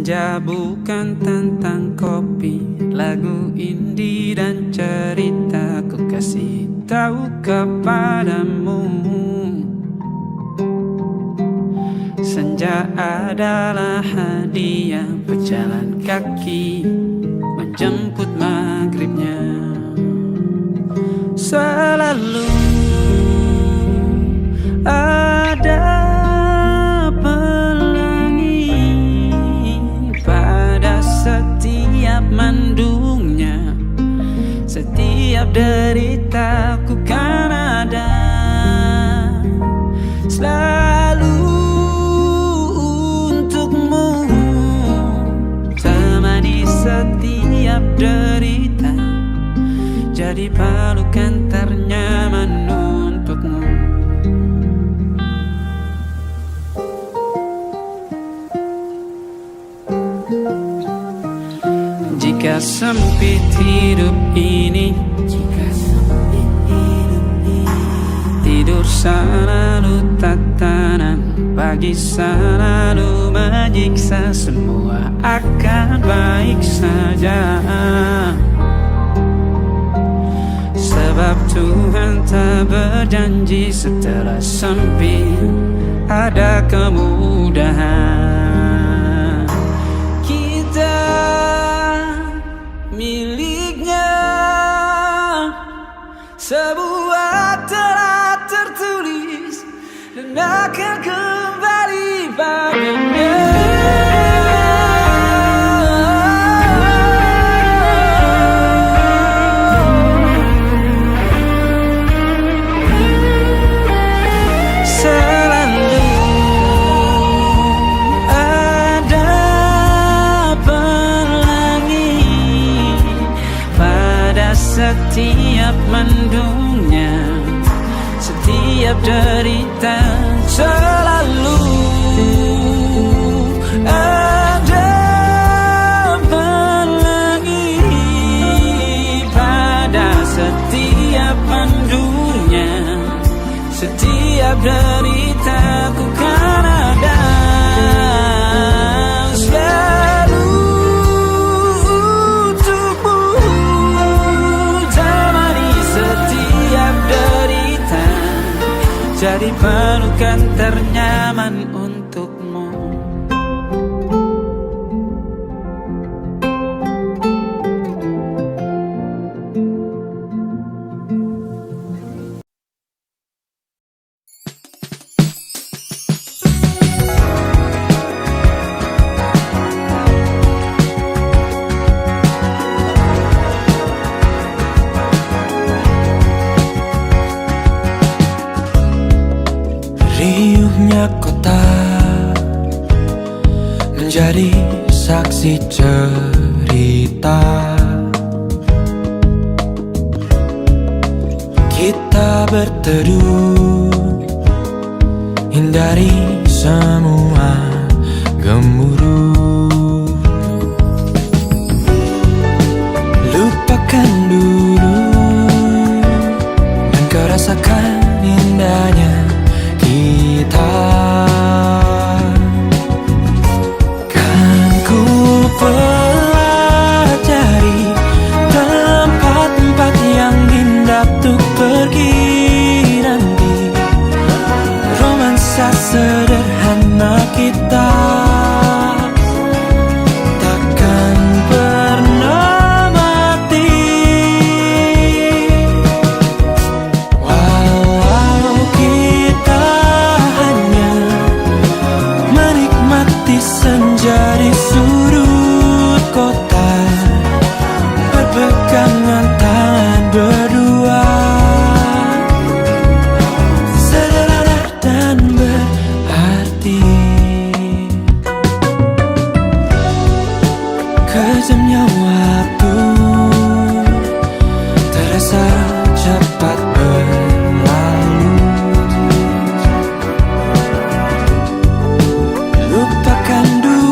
Senja bukan tentang kopi, lagu indie dan cerita ku kasih tahu kepadamu. Senja adalah hadiah pejalan kaki menjemput maghribnya. Selalu ada setiap mendungnya, setiap deritaku kan ada. Selalu untukmu, temani setiap derita, jadi pelukan ternyaman untukmu. Jika sempit hidup ini, tidur selalu tatanan, pagi selalu menyiksa, semua akan baik saja. Sebab Tuhan tak berjanji setelah sempit ada kemudahan. Kita miliknya, sebuah telah tertulis dan akan kembali padanya. Setiap mendungnya, setiap derita, selalu ada pelangi. Pada setiap mendungnya, setiap derita ku kan ada. Jadi pelukan ternyaman untukmu. Riuhnya kota menjadi saksi cerita kita berteduh, hindari semua gemuruh. Lupakan dulu dan kau rasakan indahnya kita. Kan ku pelajari tempat-tempat yang indah untuk pergi nanti. Romansa sederhana kita takkan pernah mati. Walau kita hanya menikmati senja di sudut kota, berpegangan tangan berdua, sederhana dan berarti. Kejamnya waktu terasa cepat berlalu. Lupakan dulu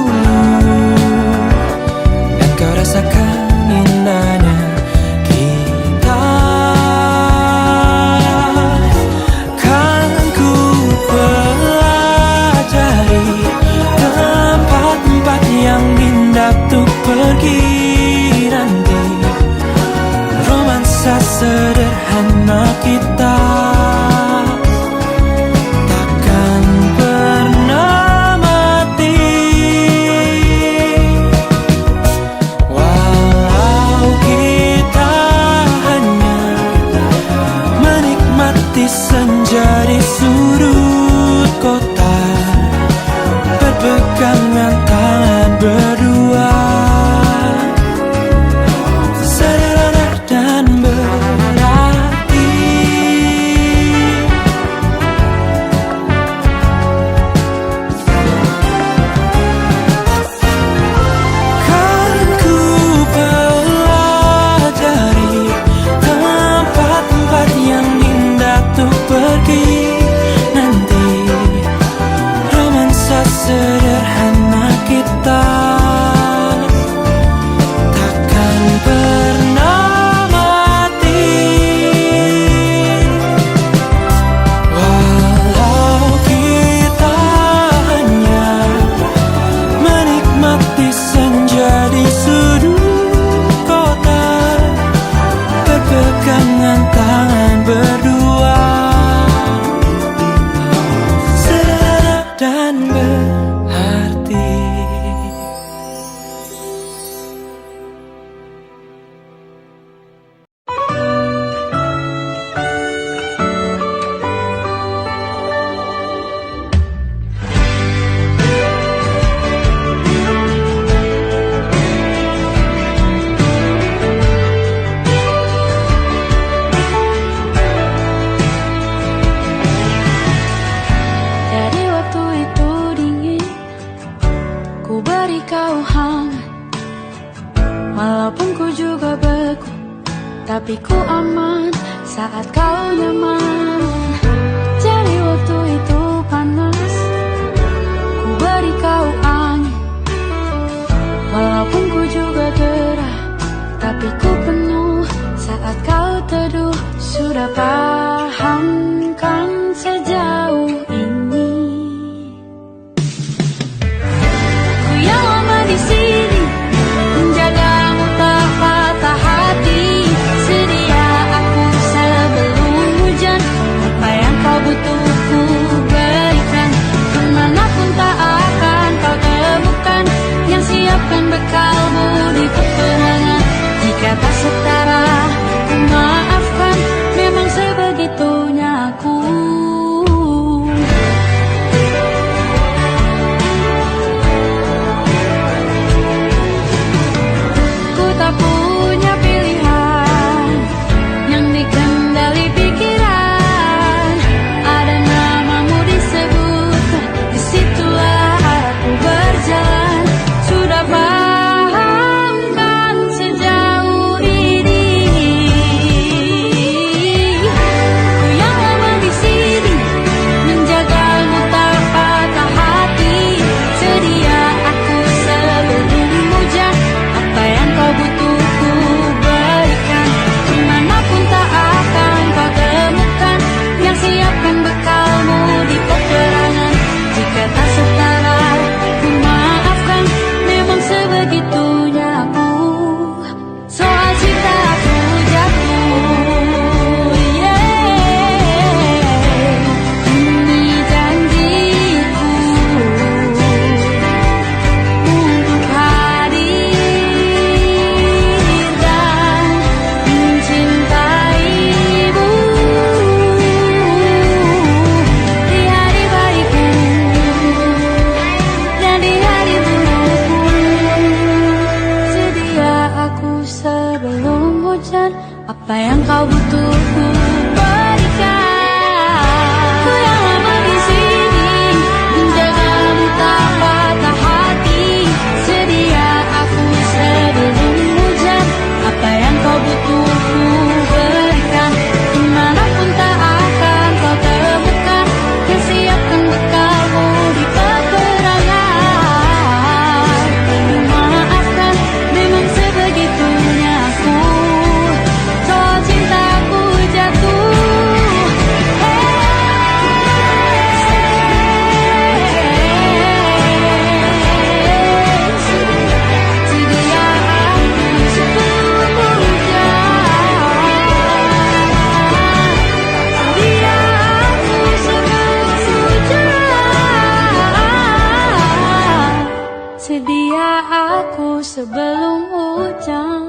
berarti. Dari waktu itu dingin, ku beri kau hangat. Walaupun ku juga beku, tapi ku aman saat kau nyaman. Dari waktu itu panas, ku beri kau angin. Walaupun ku juga gerah, tapi ku penuh saat kau teduh. Sudah paham kan sejauh ini? Ku yang lama di sini, menjagamu tak patah hati. Sedia aku sebelum hujan, apa yang kau butuh ku berikan. Kemanapun tak akan kau temukan yang siapkan bekalmu di peperangan. Jika tak setara, ku maafkan, memang sebegitunya aku. Ku tak punya pilihan yang dikendali pikiran. Ada namamu disebutkan, disitulah aku berjalan. Sudah paham kan sejauh ini? Ku yang lama di sini, menjagamu tak patah hati. Sedia aku sebelum hujan, apa yang kau butuh ku berikan. Kemanapun tak akan kau temukan yang siapkan bekalmu di peperangan. Jika tak setara, ku maafkan, memang sebegitunya aku. Soal cinta aku jatuh, ini janjiku untuk hadir dan mencintaimu di hari baikku dan di hari burukku. Sedia aku sebelum hujan, apa yang kau butuh ku berikan. Ku yang lama di sini, menjagamu tak patah hati. Sedia aku sebelum hujan, apa yang kau butuh ku berikan. Kemanapun tak akan kau temukan yang siapkan bekalmu di peperangan. Ku maafkan, memang sebegitunya aku. Soal cintaku jatuh, sedia aku sebelum hujan. Sedia aku sebelum hujan. Sedia aku sebelum hujan.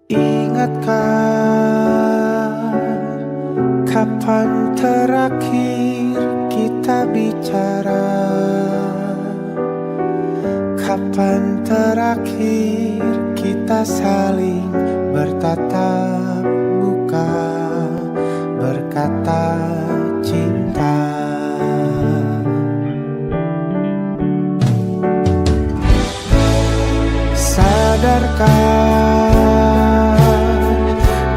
Ingatkah kapan terakhir kita bicara? Kapan terakhir kita saling bertatap muka, berkata cinta? Sadarkah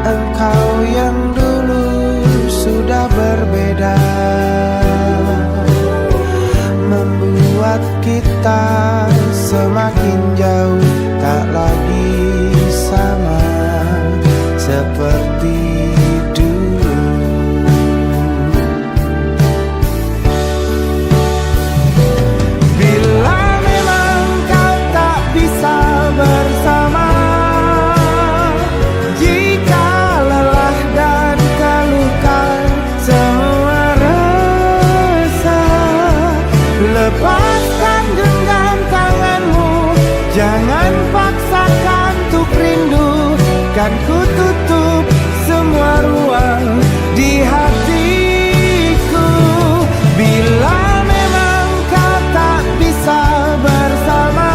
engkau yang dulu sudah berbeda, membuat kita semakin jauh, tak lagi sama seperti dulu. kan ku tutup semua ruang di hatiku. Bila memang kau tak bisa bersama,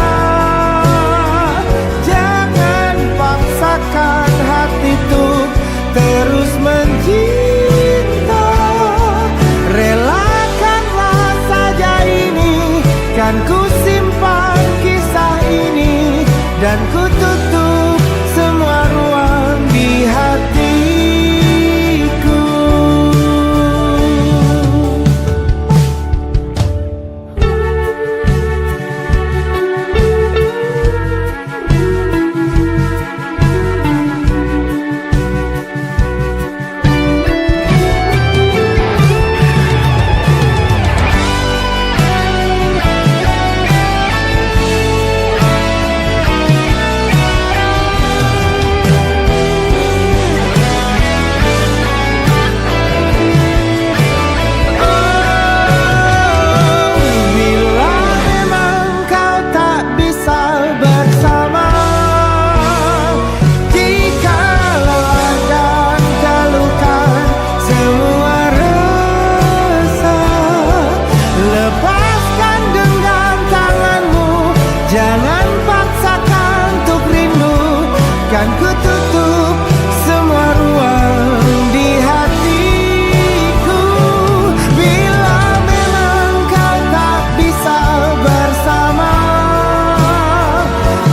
jangan paksakan hati tuh terus mencinta. Relakanlah saja ini, kan ku simpan kisah ini, dan ku tutup semua ruang di hatiku. Jangan paksakan untuk rindu, kan ku tutup semua ruang di hatiku. Bila memang kau tak bisa bersama,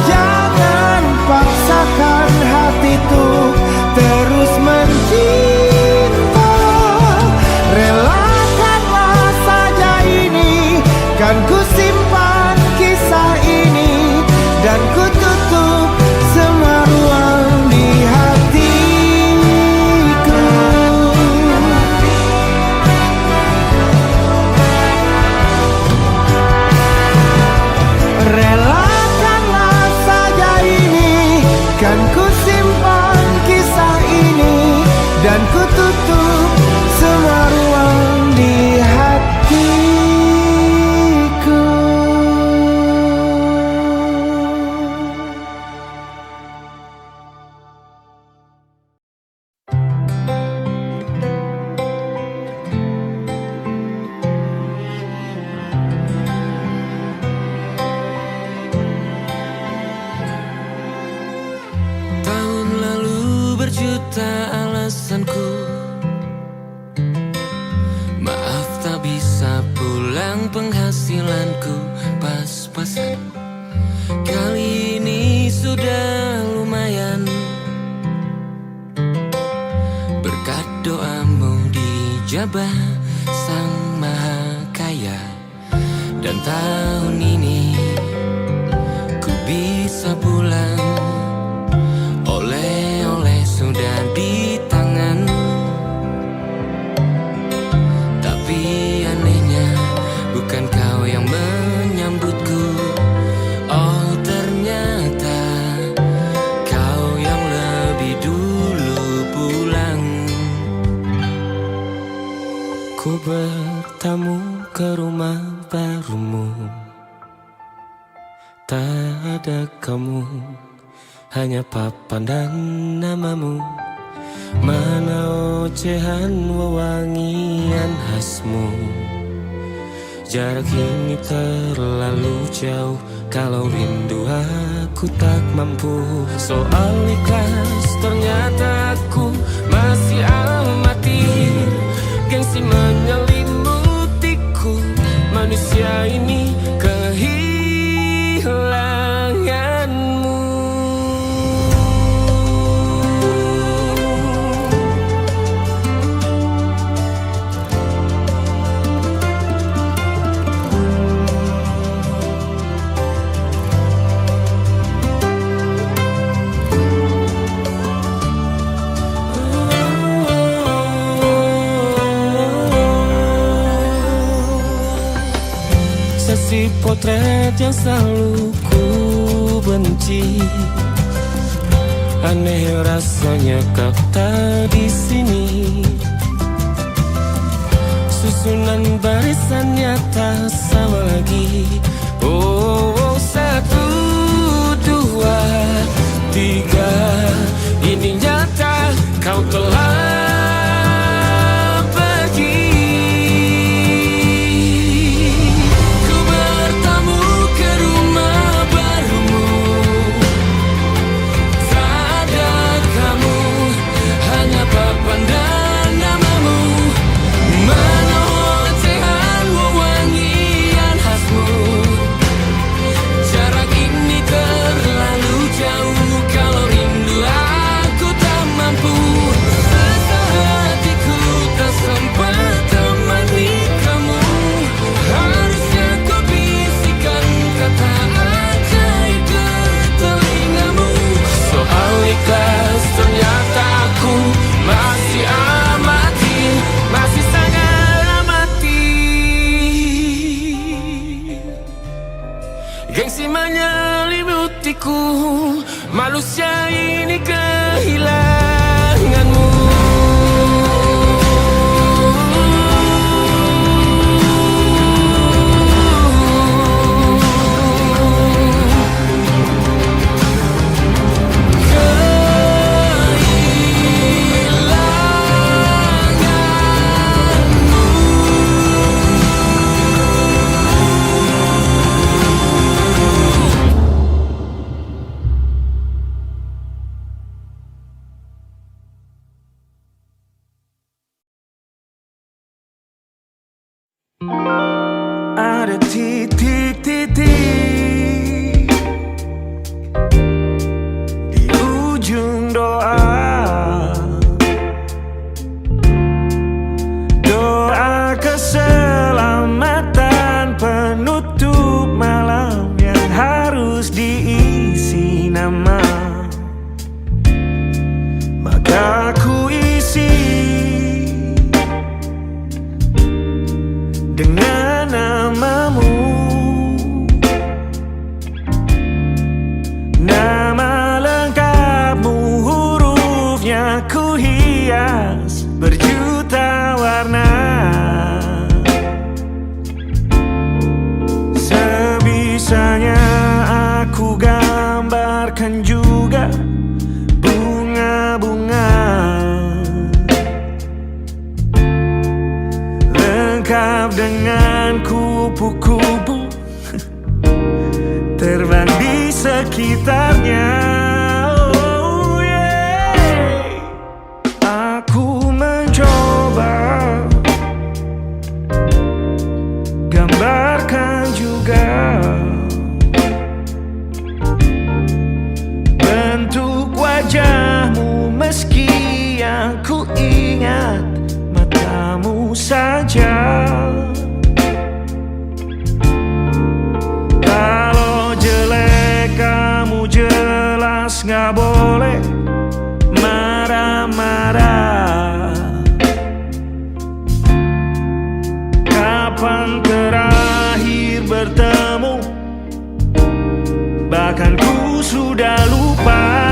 jangan paksakan hati tuh terus mencinta. Relakanlah saja ini, kan ku simpan kisah ini, dan ku tutup semua ruang di hatiku. Relakanlah saja ini, kan ku simpan kisah ini, dan ku tutup semua ruang di hatiku. Tahun lalu berjuta alasanku, maaf tak bisa pulang, penghasilanku pas-pasan. Kali ini sudah lumayan, berkat doamu dijabah Sang Maha Kaya. Dan tahun ini ku bisa pulang, oleh-oleh sudah di tangan. Tapi anehnya bukan kau yang menyambutku, oh ternyata kau yang lebih dulu pulang. Ku bertamu ke rumah barumu, tak ada kamu, hanya papan dan namamu. Mana ocehan wewangian khasmu. Jarak ini terlalu jauh, kalau rindu aku tak mampu. Soal ikhlas ternyata aku masih amati, gengsi menyelimutiku, manusia ini kehilanganmu. Sesi potret yang selalu ku benci, aneh rasanya kau tak di sini. Susunan barisannya tak sama lagi. Oh, 1, 2, 3, Ini nyata kau telah pergi. Ku bertamu ke rumah barumu, tak ada kamu, hanya papan dan namamu. Mana ocehan wewangian khasmu. Jarak ini terlalu jauh, kalau rindu aku tak mampu. Rasa hatiku tak sempat temani kamu. Harusnya kau bisikan kata ajaib ke telingamu. Soal ikhlas ternyata aku masih amati, masih sangat amati. Gengsi menyelimutiku, manusia ini kehilanganmu. Ada titik-titik di ujung doa, doa keselamatan penutup malam yang harus diisi nama. Maka ku isi dengan namamu, nama lengkapmu, hurufnya ku hias berjuta warna. Sebisanya aku gambarkan juga bunga-bunga, lengkap dengan kupu-kupu terbang di sekitarnya. Oh yeah. Aku mencoba gambarkan juga bentuk wajahmu, meski yang ku ingat matamu saja. Kalau jelek kamu jelas gak boleh marah-marah. Kapan terakhir bertemu, bahkan ku sudah lupa.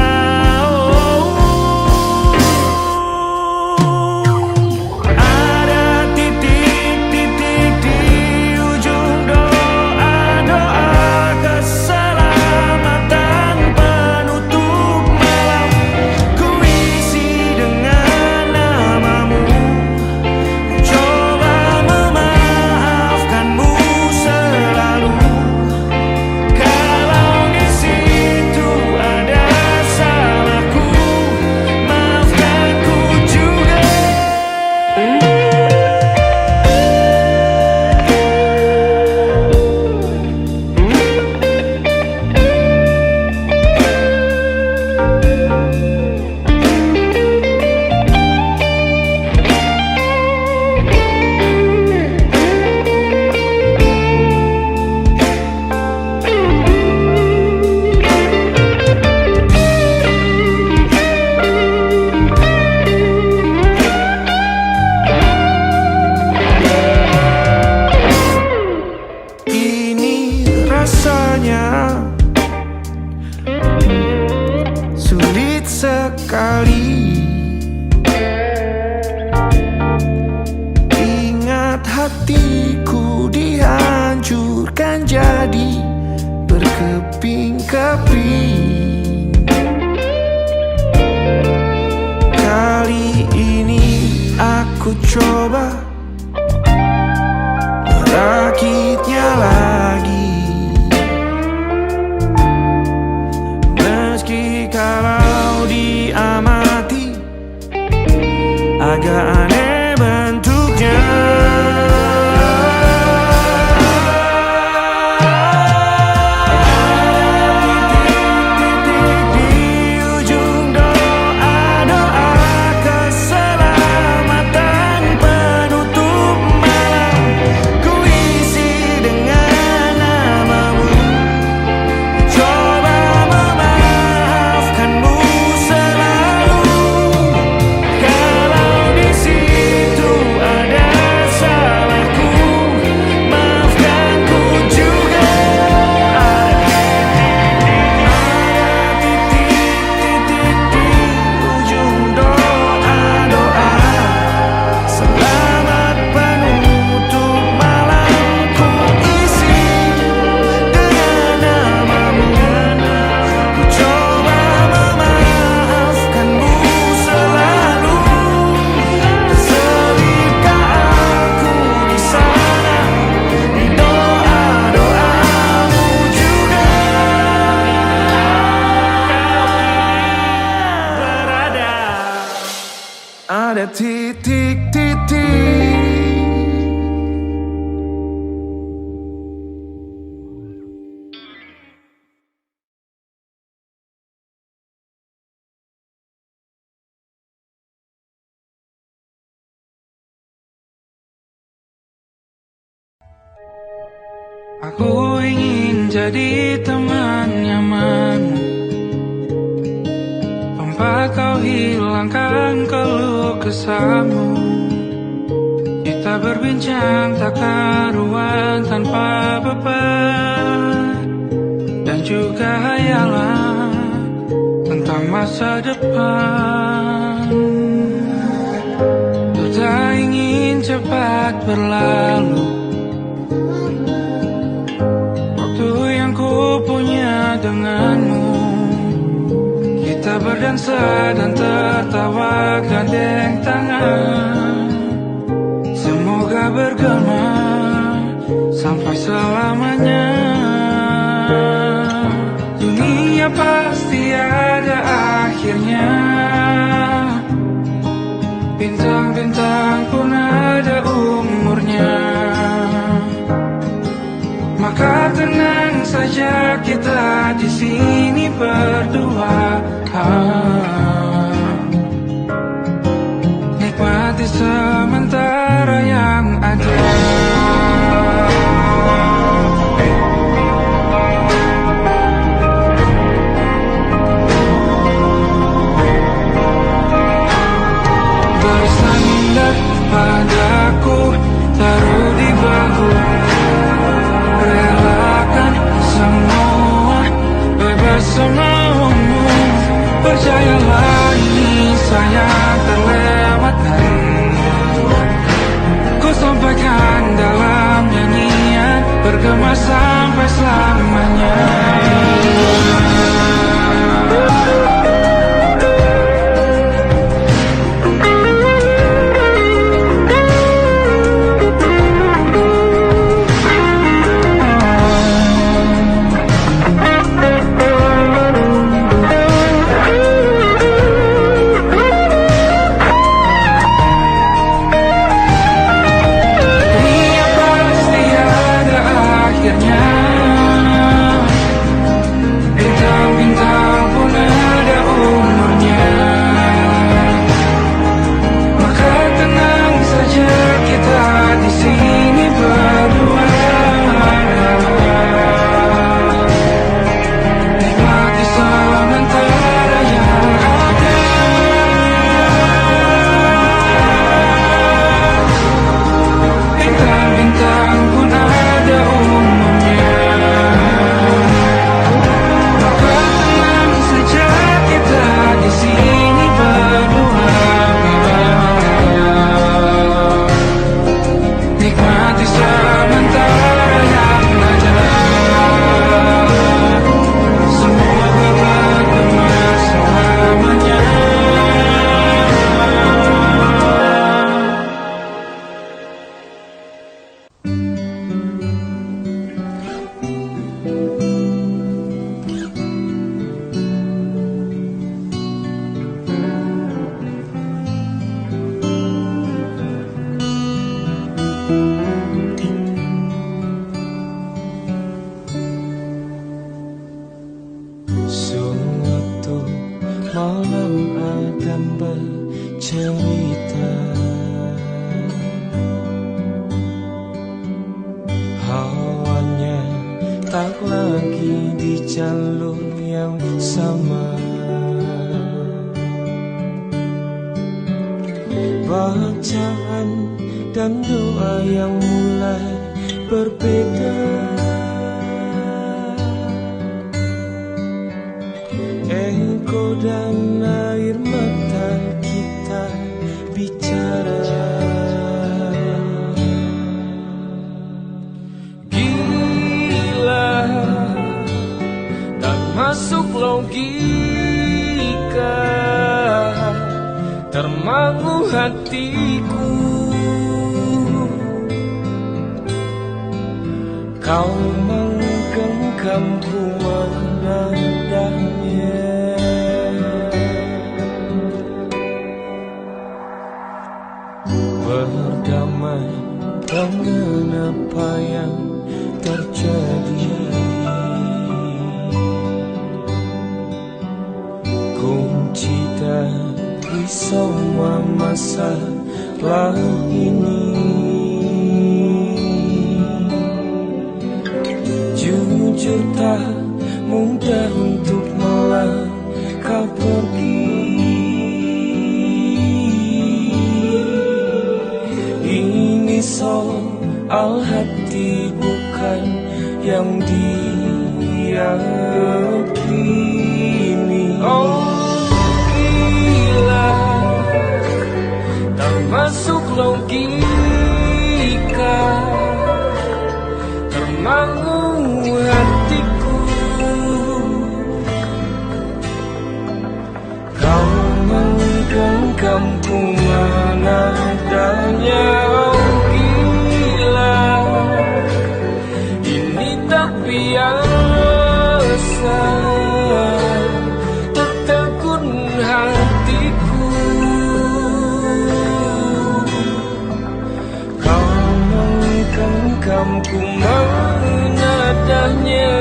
sekali. Ingat hatiku dihancurkan jadi berkeping-keping. ku coba merakitnya lagi, meski kalau diamati agak aneh bentuknya. Ada titik-titik. Aku ingin jadi teman nyaman, tempat kau hilangkan keluh kesahmu. Kita berbincang tak karuan tanpa beban, dan juga hayalan tentang masa depan. Ku tak ingin cepat berlalu waktu yang ku punya denganmu. Kita berdansa dan tertawa gandeng tangan, semoga bergema sampai selamanya. Dunia pasti ada akhirnya, bintang-bintang pun ada umurnya. Maka tenang saja kita di sini berdua, nikmati sementara yang ada. Bersandar padaku, taruh di bahu, relakan semua, bebas semaumu. Percayalah ini sayang terlewatkan, ku sampaikan dalam nyanyian, bergema sampai selamanya. tak lagi di jalur yang sama. Bacaan dan doa yang mulai berbeda. Engkau dan air mata kita bicara. Gila, tak masuk logika, termangu hatiku. Kau menggenggamku menadahnya. Berdamai dengan apa yang terjadi. Kunci dari semua masalah ini. Jujur tak mudah untuk melangkah pergi. Ini soal hati bukan yang diyakini. Oh gila, tak masuk logika, termangu hatiku. Kau menggenggamku menadahnya. Oh gila, ini tak biasa, tertegun hatiku. Kau menggenggamku menadahnya.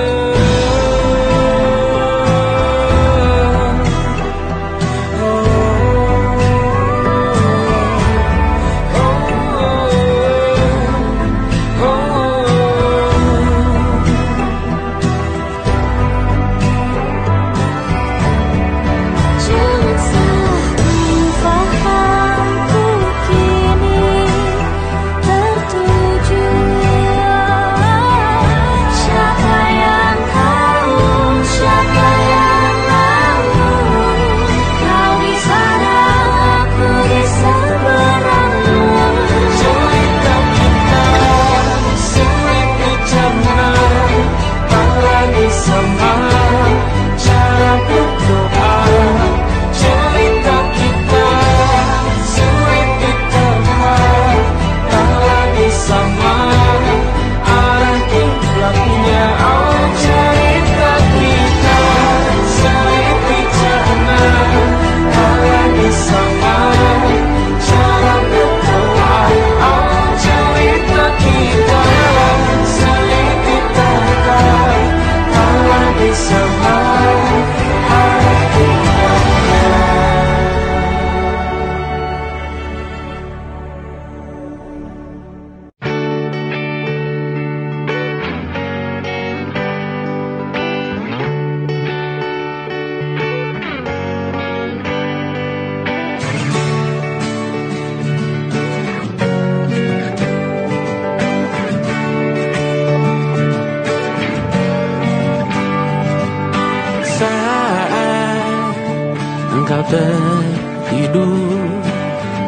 Engkau tertidur,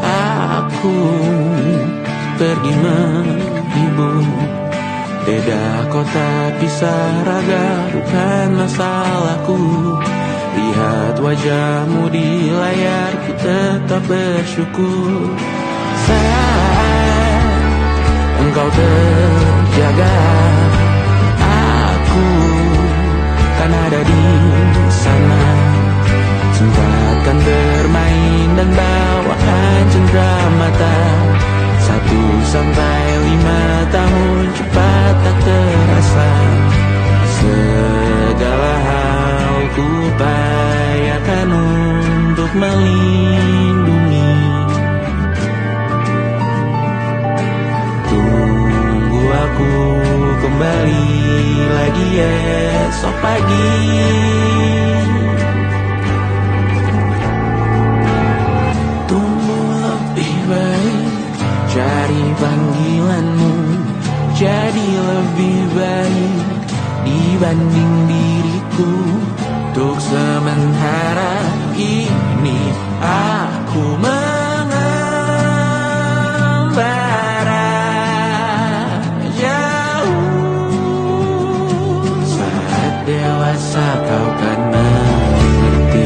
aku pergi menghibur. Beda kota pisah raga bukan masalahku. Lihat wajahmu di layar, ku tetap bersyukur. Saat engkau terjaga, aku kan ada di sana. Sempatkan bermain dan bawakan cenderamata. 1-5 tahun cepat tak terasa. Segala hal ku upayakan untuk melindungi. Tunggu aku kembali lagi. lagi esok pagi. Tumbuh lebih baik, cari panggilanmu, jadi lebih baik dibanding diriku. Untuk sementara ini aku mengembara jauh. Saat dewasa kau kan mengerti.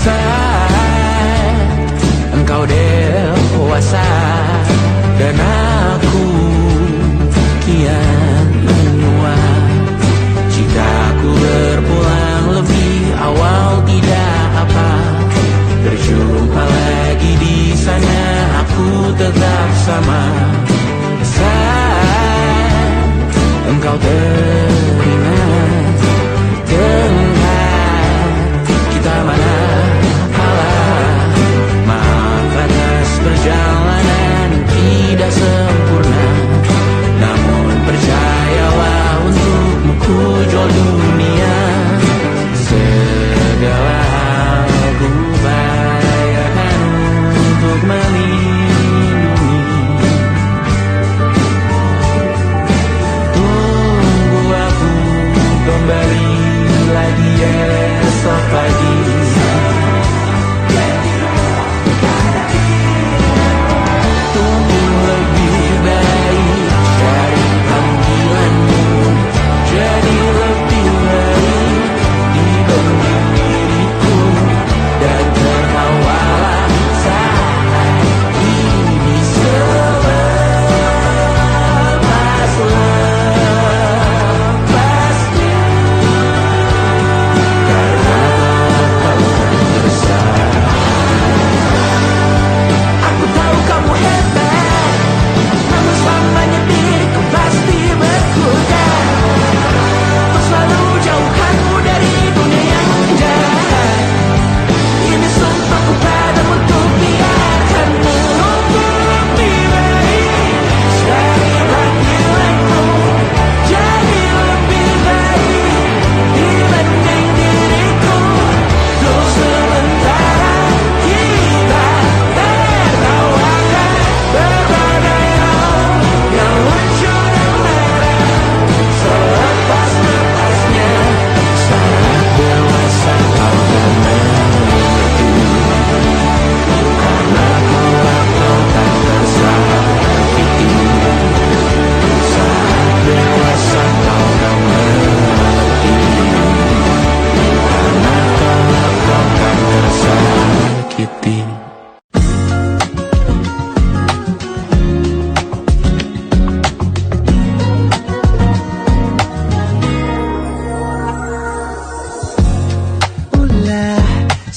Saat engkau dewasa dan aku kian menua. Jika aku berpulang lebih awal tidak apa, berjumpa lagi di sana aku tetap sama. Saat engkau teringat dengan kita mana kalah. Maaf atas perjalanan tidak sempurna, namun percayalah untukmu ku jual dunia. Segala hal ku bayarkan untuk melindungi. Tunggu aku kembali lagi esok pagi.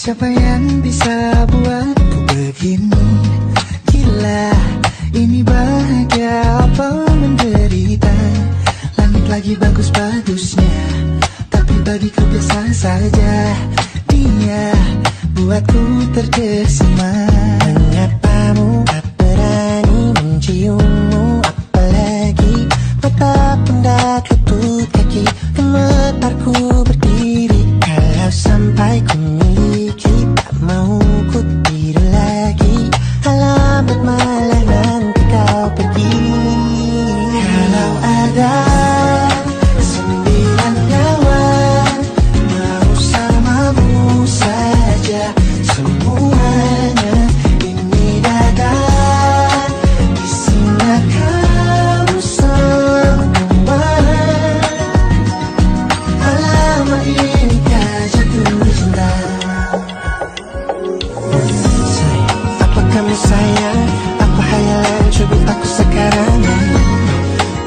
Siapa yang bisa buatku begini? Gila, ini bahagia apa menderita? Langit lagi bagus-bagusnya, tapi bagiku biasa saja. Dia buatku terkesima. Menyapamu, tak berani menciummu, apalagi mata pundak lutut kaki gemetarku berdiri. Kalau sampai ku miliki, tak mau ku tidur lagi. Alamat malah nanti kau pergi. Kalau ada 9 nyawa, mau samamu saja semuanya. Ini dadah, isinya kamu semua. Alamat ini jatuh cinta. Apa kamu sayang? Apa hayalan cubit aku sekarang?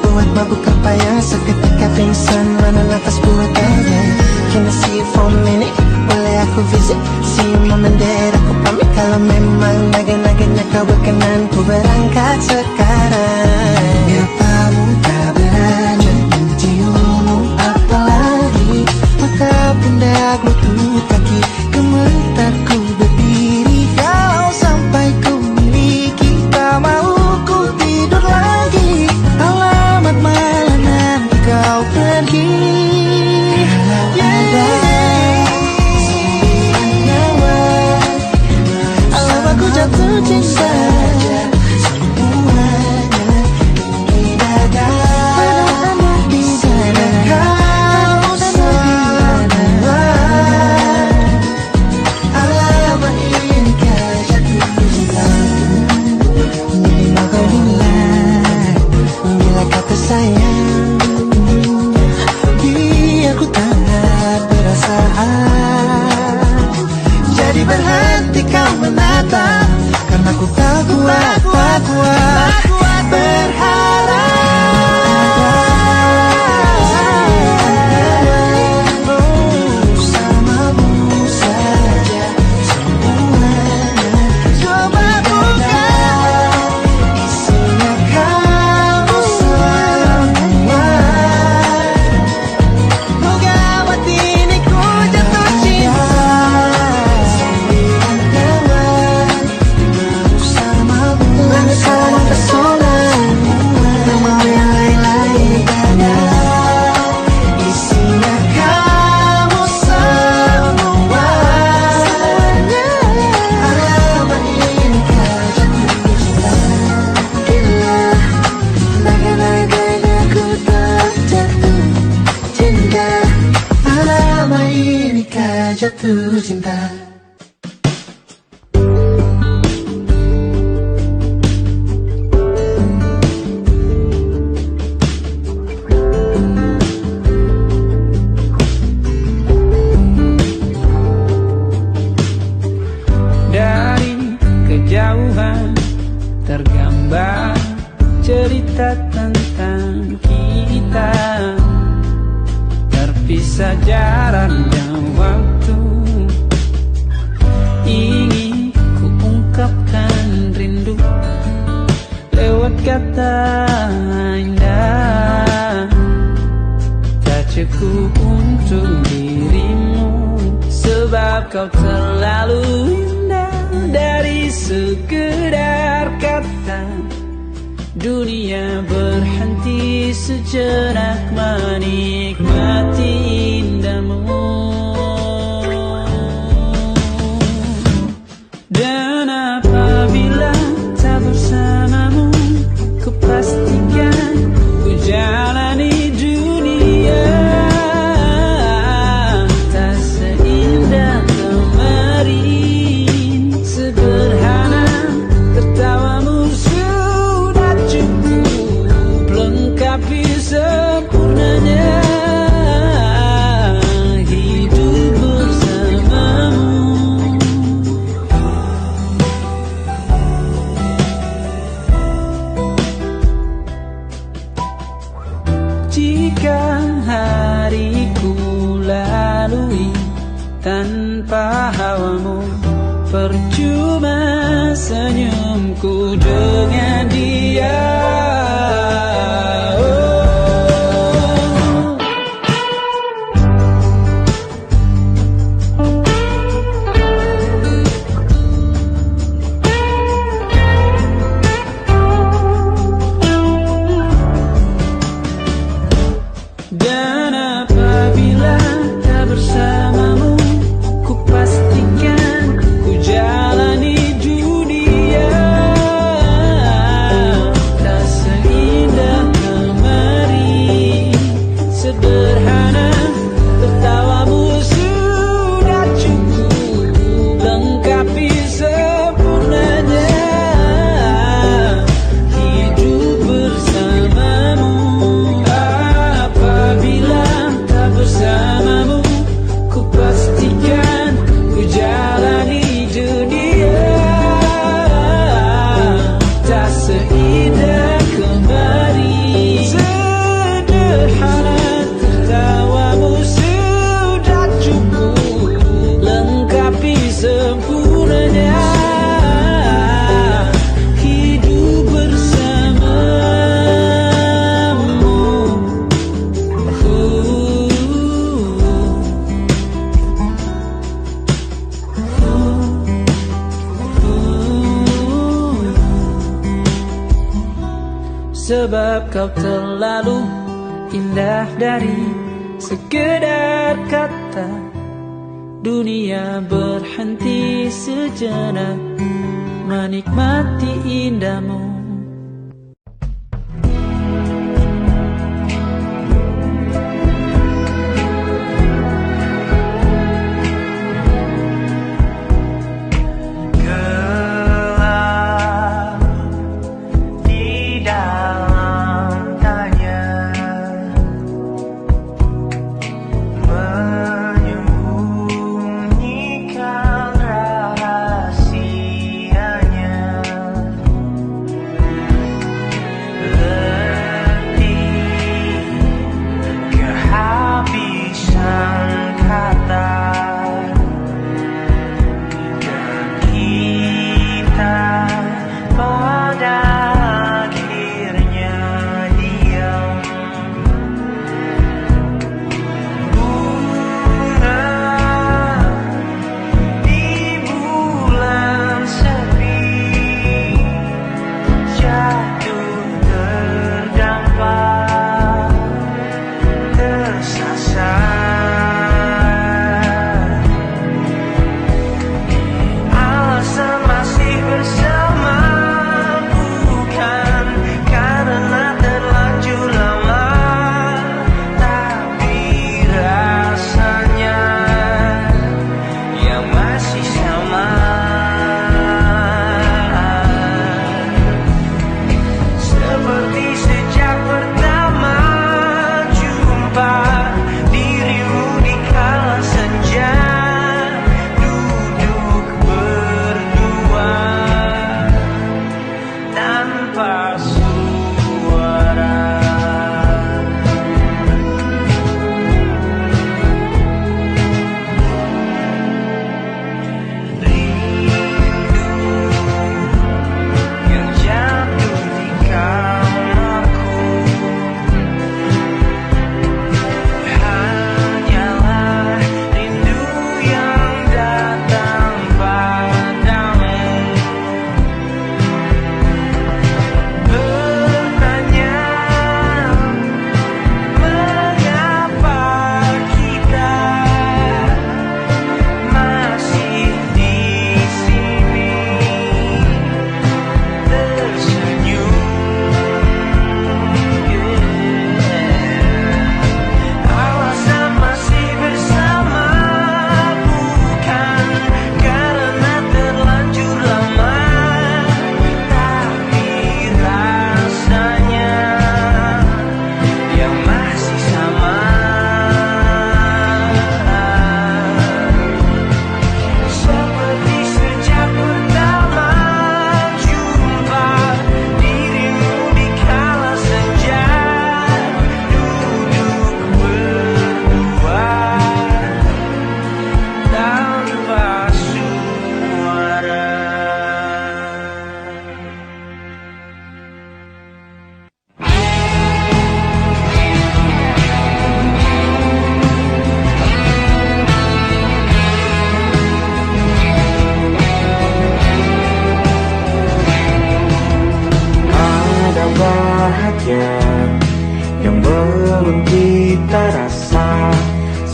Buat mabuk apa yang seketika pingsan? Mana nafas buatannya? Can I see you for a minute? Boleh aku visit? See you moment that aku pamit. Kalau memang naga-naganya kau berkenan, ku berangkat sekarang. Ngapamu tak berani menciummu, apalagi mata pundak lutut kaki gemetarku berdiri. datang, karena ku tak kuat berharap. Jatuh cinta. Dari kejauhan tergambar cerita tentang kita, terpisah jarak dan waktu. Ingin ku ungkapkan rindu lewat kata indah, tak cukup untuk dirimu, sebab kau terlalu indah. Dari sekedar kata, dunia berhenti sejenak menikmati indahmu. Dan apabila tak bersamamu, ku pastikan ku jalani dunia tak seindah kemarin. Sederhana tertawamu sudah cukup lengkapi sempurnanya hidup bersamamu. Jika hariku lalui tanpa hawamu, percuma senyumku dengan dia. Dan apabila tak bersamamu, ku pastikan ku jalani dunia tak seindah kemarin. Sederhana tertawamu sudah cukup lengkapi sempurnanya hidup bersamamu. Apabila tak bersamamu, ku pastikan ku jalani dunia tak seindah kemarin. Sederhana tertawamu sudah cukup lengkapi sempurnanya hidup bersamamu. Sebab kau terlalu indah dari sekedar kata, dunia berhenti sejenak menikmati indahmu. Menyembunyikan rahasia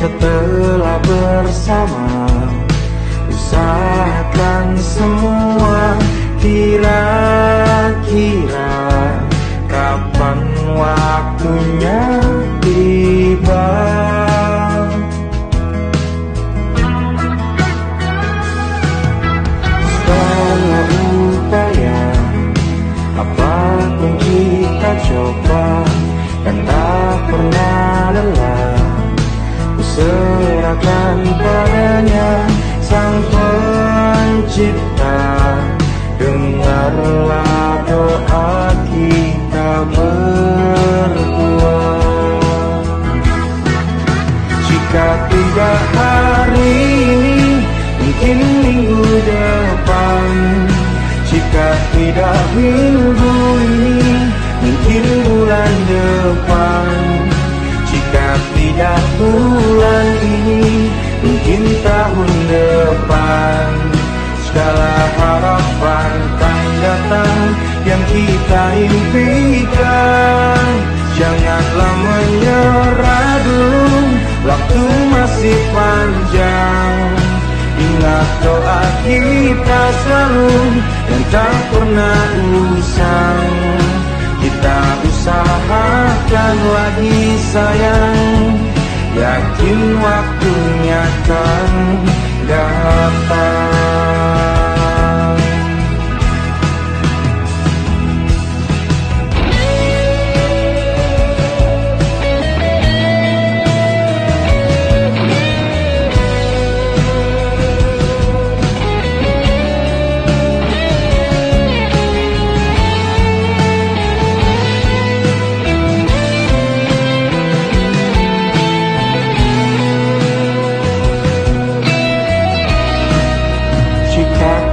setelah bersama. Usahakan semua, kira-kira kapan waktunya tiba. Segala upaya, apapun kita coba, kan tak pernah lelah. Serahkan padanya Sang Pencipta. Dengarlah doa kita berdua. Jika tidak hari ini, mungkin minggu depan. Jika tidak minggu ini, mungkin bulan depan. Jika tidak bulan ini, mungkin tahun depan. Segala harapan kan datang yang kita impikan. Janganlah menyerah dulu, waktu masih panjang. Ingat doa kita selalu yang tak pernah usang. Kita usahakan lagi sayang, yakin waktunya kan datang.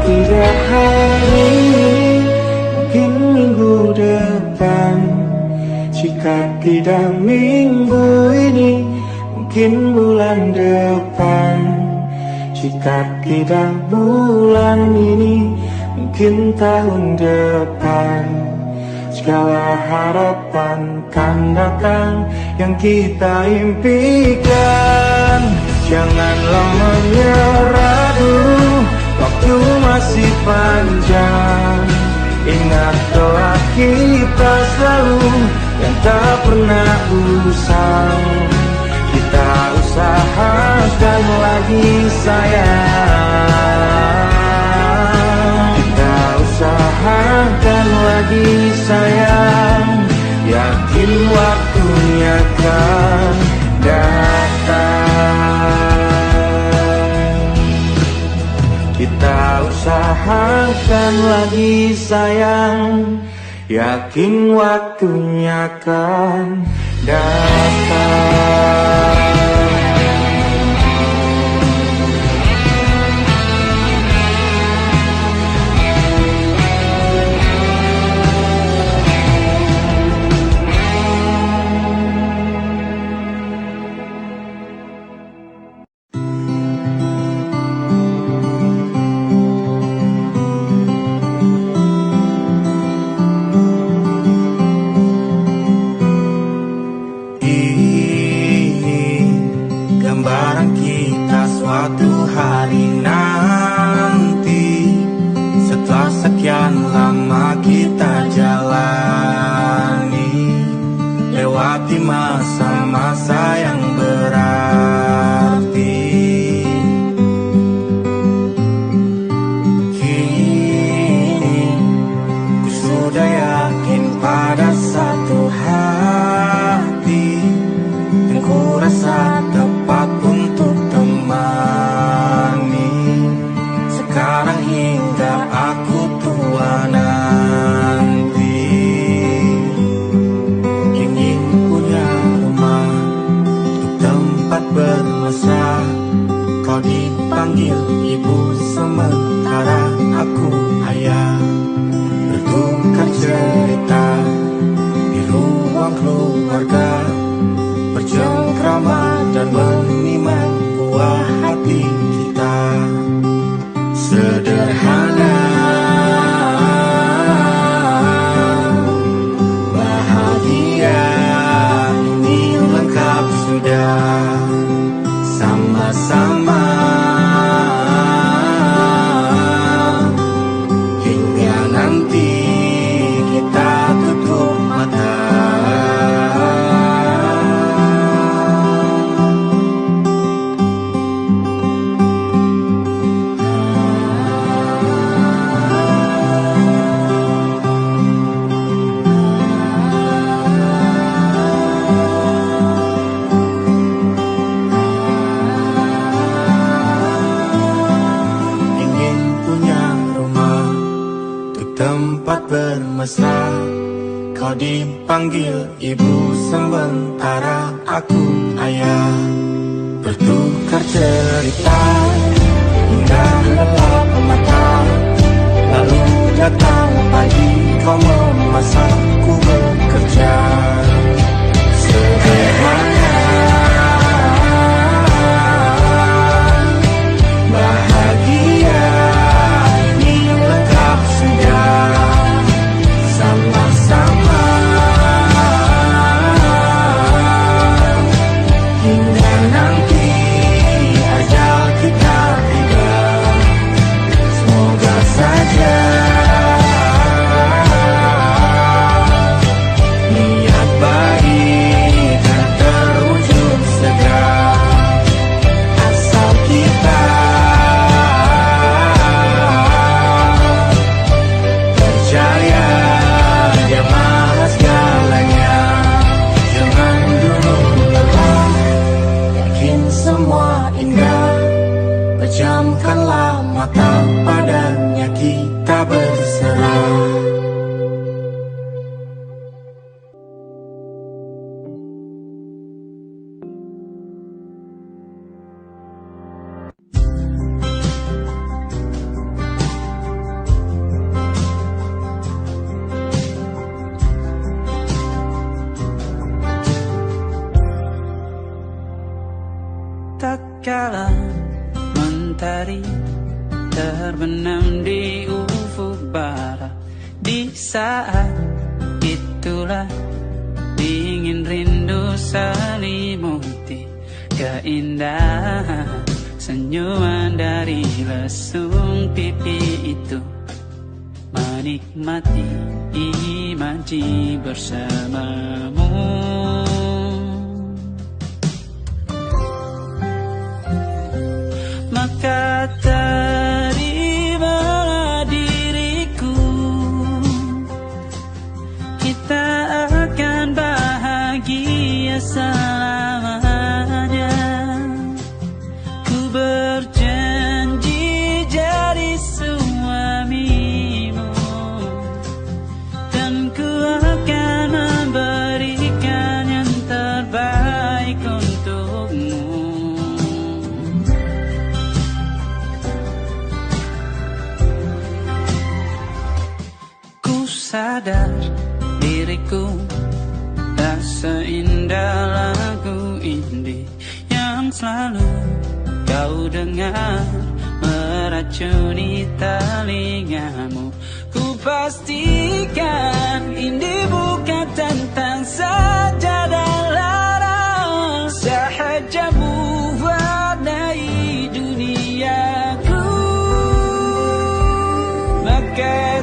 Tidak hari ini, mungkin minggu depan. Jika tidak minggu ini, mungkin bulan depan. Jika tidak bulan ini, mungkin tahun depan. Segala harapan kan datang yang kita impikan. Janganlah menyerah dulu, waktu masih panjang. Ingat doa kita selalu yang tak pernah usang. Kita usahakan lagi sayang. Kita usahakan lagi sayang, yakin waktunya kan datang. Kita usahakan lagi sayang, yakin waktunya kan datang. Masa-masa yang berarti. Kini ku sudah yakin pada satu hati yang ku rasa tepat untuk temani. Sekarang hingga aku tua nanti, ingin punya bermesra. Kau dipanggil ibu sementara aku ayah. Bertukar cerita di ruang keluarga, bercengkrama dan menimang buah hati kita. Sederhana, bahagia, ini lengkap sudah. mesra. Kau dipanggil ibu, sementara aku ayah. Bertukar cerita hingga lelap mata. Lalu datang pagi, kau memasak, ku bekerja. Sederhana, bahagia ini lengkap sudah. Sama-sama hingga nanti ajal kita tiba. Semoga saja niat baik dan terwujud segera. Asal kita percaya Dia Maha segalanya. Jangan dulu lelah, yakin semua indah. Pejamkanlah mata, padanya kita berserah. Tak kala mentari terbenam di ufuk barat, di saat itulah dingin rindu selimuti keindahan senyuman dari lesung pipi itu. Menikmati imaji bersamamu. Maka terimalah diriku, kita akan bahagia selamanya. Ku berjanji jadi suamimu, dan ku akan memberikan yang terbaik untukmu. Sadar diriku tak seindah lagu indie yang selalu kau dengar meracuni telingamu. Ku pastikan indie bukan tentang saja dan lara, sahaja mewarnai duniaku. Maka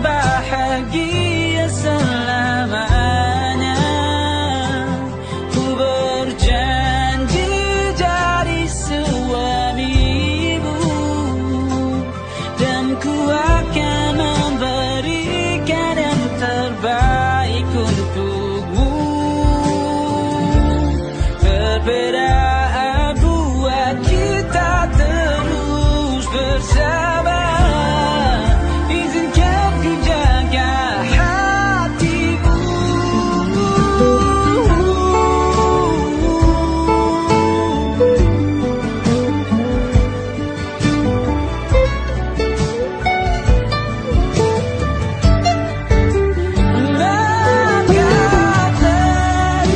bahagia selamanya. Ku berjanji jadi suamimu, dan ku akan memberikan yang terbaik untukmu. Perbedaan buat kita terus bersama.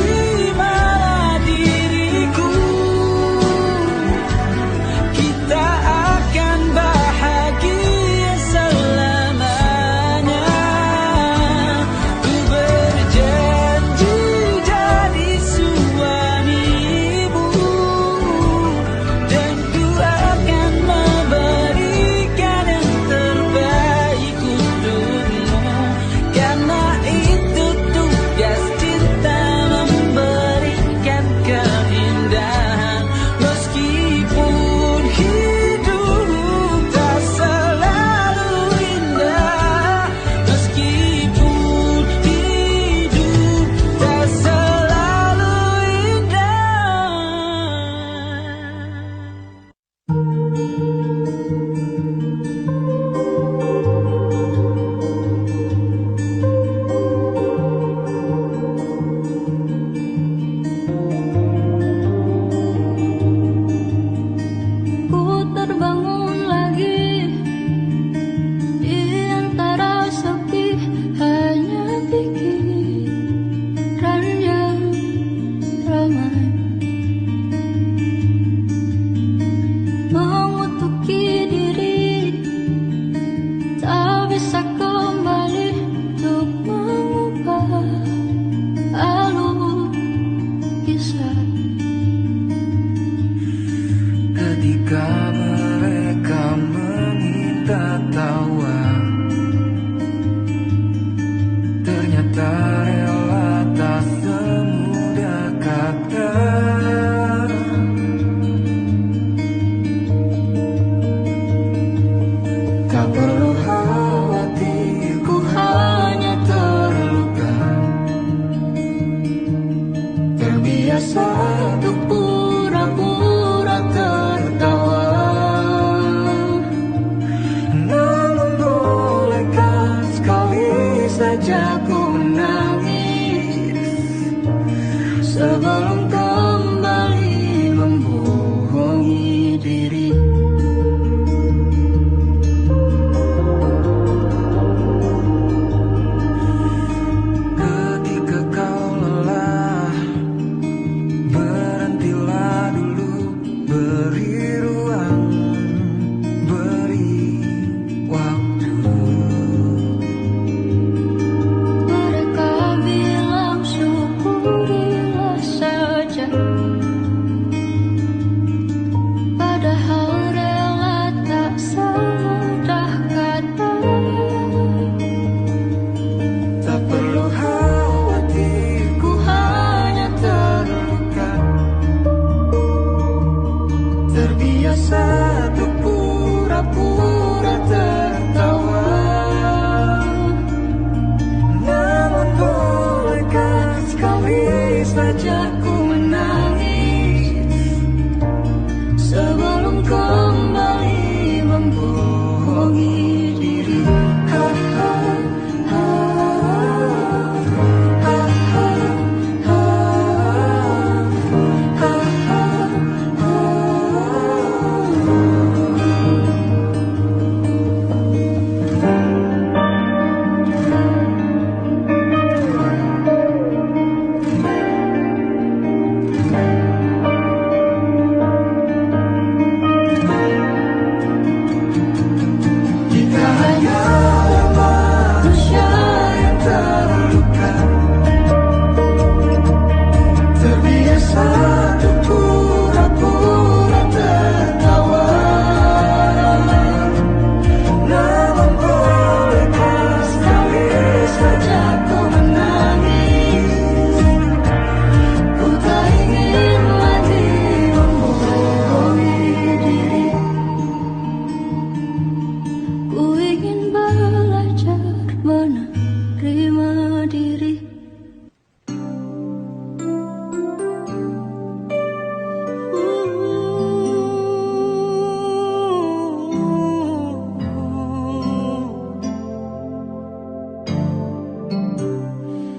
Terimalah diriku, saja ku menangis sebelum kembali membohongi diri.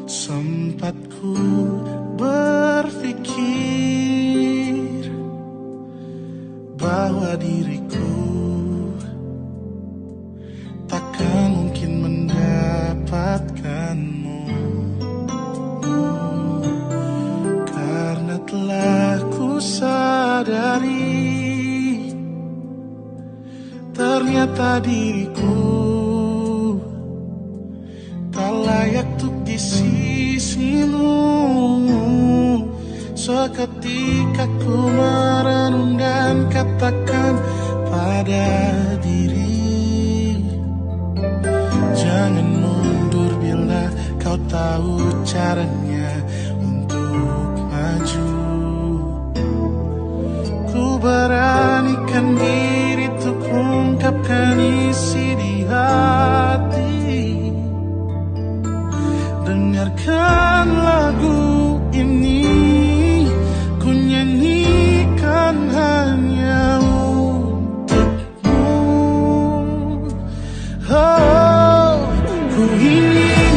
Sempat ku berpikir bahwa diriku takkan mungkin mendapatkanmu, karena telah ku sadari ternyata diriku tak layak untuk di sisimu. Seketika ku merenung dan katakan pada diri, jangan mundur bila kau tahu caranya untuk maju. Ku beranikan diri untuk ungkapkan isi di hati. Dengarkan lagu ini, ku nyanyikan hanya untukmu. Oh, ku ingin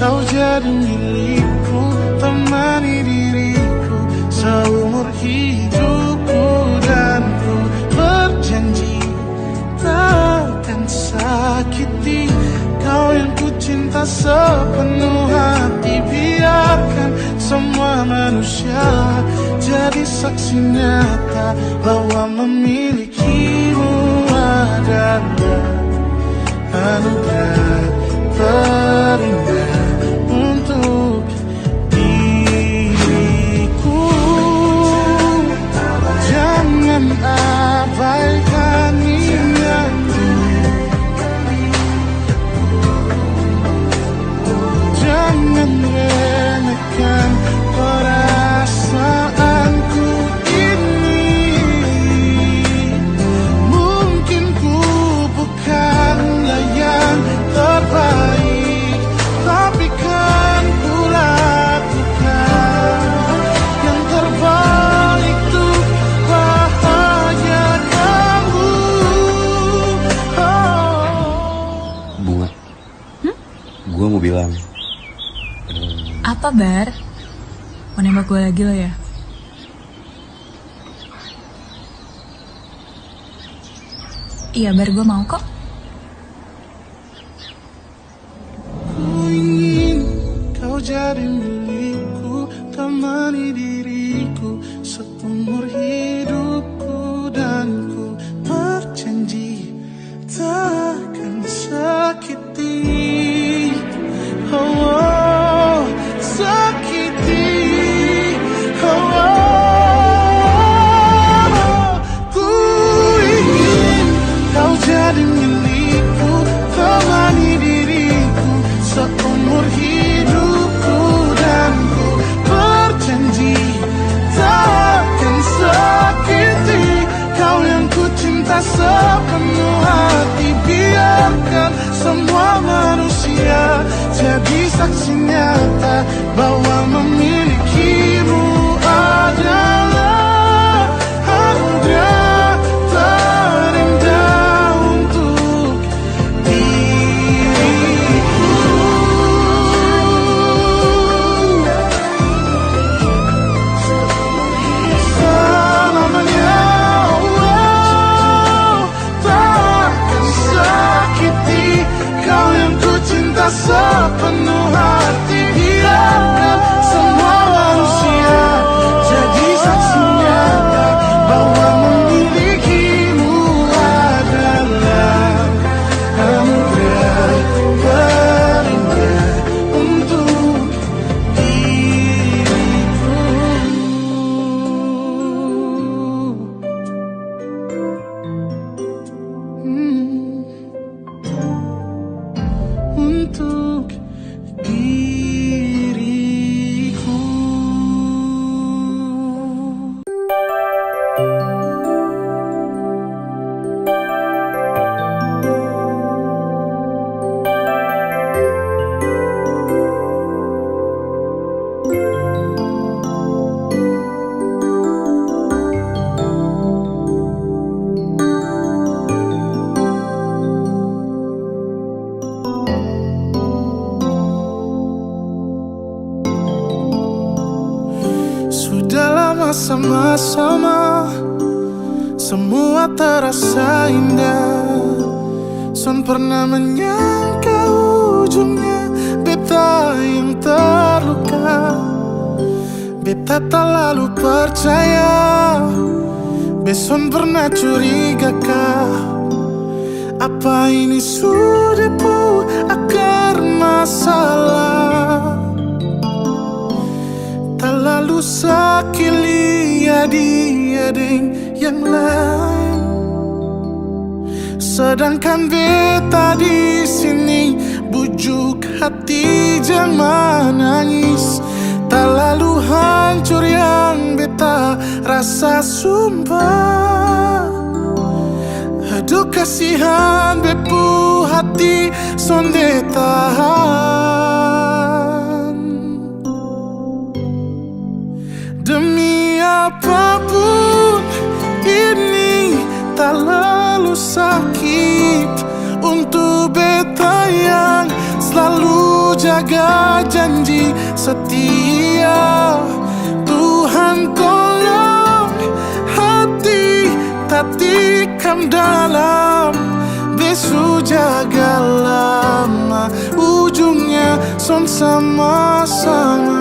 kau jadi milikku, temani diriku seumur hidupku, dan ku berjanji takkan sakiti kau yang ku cinta sepenuh hati. Biarkan semua manusia jadi saksi nyata bahwa memilikimu adalah anugerah terindah untuk diriku. Jangan abaikan niatku, jangan remehkan perasaanku ini. Mungkin ku bukanlah yang terbaik, tapi kan ku lakukan yang terbaik untuk bahagiakanmu. Bunga, gue mau bilang. Apa, Bar? Mau nembak gue lagi lo ya? Iya, Bar, gue mau kok. Ku ingin kau jadi milikku, temani diriku seumur hidupku, dan ku berjanji takkan sakiti. Oh, sakiti. Ku ingin kau jadi milikku, temani diriku seumur hidupku, dan sama-sama, semua terasa indah. Sun pernah menyangka ujungnya beta yang terluka. Beta tak lalu percaya, Beson pernah curigakah? Apa ini sudah pu akar masalah? Tak lalu sakili adik-adik yang lain, sedangkan beta di sini bujuk hati jangan menangis. Tak lalu hancur yang beta rasa sumpah. Aduh kasihan bepu hati sonde tahan. Demi apapun ini tak lalu sakit untuk beta yang selalu jaga janji setia. Tuhan tolong hati tak tikam dalam, besu jaga lama, ujungnya son sama-sama.